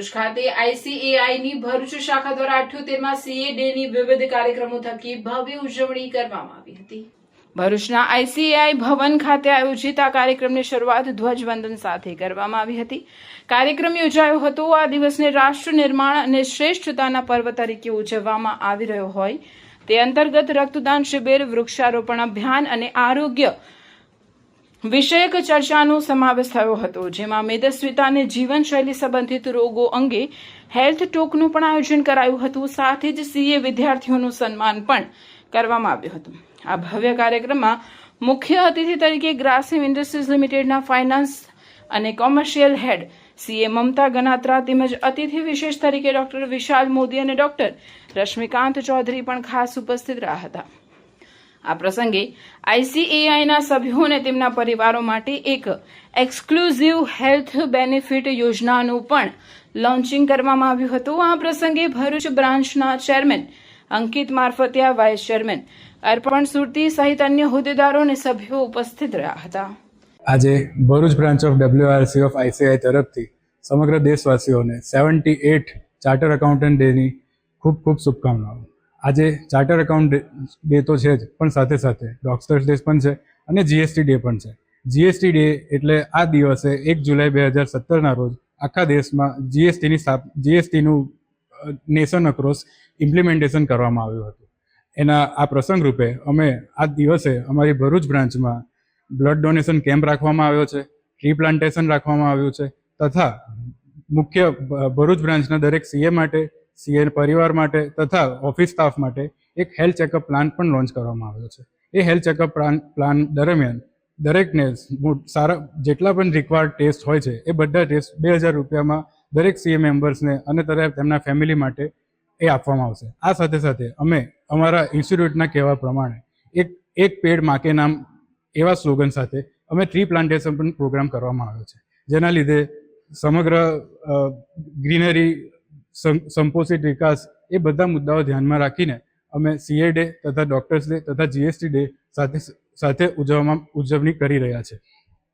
ભરૂચ ખાતે આઈસીએઆઈની ભરૂચ શાખા દ્વારા 78મા સીએ ડેની વિવિધ કાર્યક્રમો થકી ભવ્ય ઉજવણી કરવામાં આવી હતી। ભરૂચના આઈસીએઆઈ ભવન ખાતે આયોજિત આ કાર્યક્રમની શરૂઆત ધ્વજવંદન સાથે કરવામાં આવી હતી। કાર્યક્રમ યોજાયો હતો। આ દિવસને રાષ્ટ્ર નિર્માણ અને શ્રેષ્ઠતાના પર્વ તરીકે ઉજવવામાં આવી રહ્યો હોય તે અંતર્ગત રક્તદાન શિબિર, વૃક્ષારોપણ અભિયાન અને આરોગ્ય વિષયક ચર્ચાનો સમાવેશ થયો હતો, જેમાં મેદસ્વીતા અને જીવનશૈલી સંબંધિત રોગો અંગે હેલ્થ ટોકનું પણ આયોજન કરાયું હતું। સાથે જ સીએ વિદ્યાર્થીઓનું સન્માન પણ કરવામાં આવ્યું હતું। આ ભવ્ય કાર્યક્રમમાં મુખ્ય અતિથિ તરીકે ગ્રાસિમ ઇન્ડસ્ટ્રીઝ લિમિટેડના ફાઇનાન્સ અને કોમર્શિયલ હેડ સીએ મમતા ગનાત્રા તેમજ અતિથિ વિશેષ તરીકે ડોક્ટર વિશાલ મોદી અને ડોક્ટર રશ્મિકાંત ચૌધરી પણ ખાસ ઉપસ્થિત રહ્યા હતા। આ પ્રસંગે આઈસીએઆઈના સભ્યો અને તેમના પરિવારો માટે એક એક્સક્લુઝિવ હેલ્થ બેનિફિટ યોજનાનું પણ લોન્ચિંગ કરવામાં આવ્યું હતું। આ પ્રસંગે ભરૂચ બ્રાન્ચના ચેરમેન અંકિત મારફતિયા, વાઇસ ચેરમેન અર્પણ સુરતી સહિત અન્ય હોદ્દેદારો અને સભ્યો ઉપસ્થિત રહ્યા હતા। આજે Bharuch branch of WRC of ICI તરફથી સમગ્ર દેશવાસીઓને 78 ચાર્ટર એકાઉન્ટન્ટ ડેની ખૂબ ખૂબ શુભકામનાઓ। આજે ચાર્ટર એકાઉન્ટ ડે તો છે જ, પણ સાથે સાથે ડોક્ટર્સ ડે પણ છે અને જીએસટી ડે પણ છે। જીએસટી ડે એટલે આ દિવસે 1 જુલાઈ 2017ના રોજ આખા દેશમાં જીએસટીનું નેશન અક્રોસ ઇમ્પ્લિમેન્ટેશન કરવામાં આવ્યું હતું। એના આ પ્રસંગ રૂપે અમે આ દિવસે અમારી ભરૂચ બ્રાન્ચમાં બ્લડ ડોનેશન કેમ્પ રાખવામાં આવ્યો છે, ટ્રી પ્લાન્ટેશન રાખવામાં આવ્યું છે તથા મુખ્ય ભરૂચ બ્રાન્ચના દરેક સીએ માટે, સીએ પરિવાર માટે તથા ઓફિસ સ્ટાફ માટે એક હેલ્થ ચેકઅપ પ્લાન પણ લોન્ચ કરવામાં આવ્યો છે। એ હેલ્થ ચેકઅપ પ્લાન દરમિયાન દરેકને સારા જેટલા પણ રિક્વાયર્ડ ટેસ્ટ હોય છે એ બધા ટેસ્ટ 2000 રૂપિયામાં દરેક સીએ મેમ્બર્સને અને તેમના ફેમિલી માટે એ આપવામાં આવશે। આ સાથે સાથે અમે અમારા ઇન્સ્ટિટ્યૂટના કહેવા પ્રમાણે એક પેડ માં કે નામ એવા સ્લોગન સાથે અમે ટ્રી પ્લાન્ટેશન પણ પ્રોગ્રામ કરવામાં આવ્યો છે, જેના લીધે સમગ્ર ગ્રીનરી, સંપોષિત વિકાસ એ બધા મુદ્દાઓ ધ્યાનમાં રાખીને અમે સીએ ડે તથા ડોક્ટર્સ ડે તથા જીએસટી ડે સાથે ઉજવણી કરી રહ્યા છે।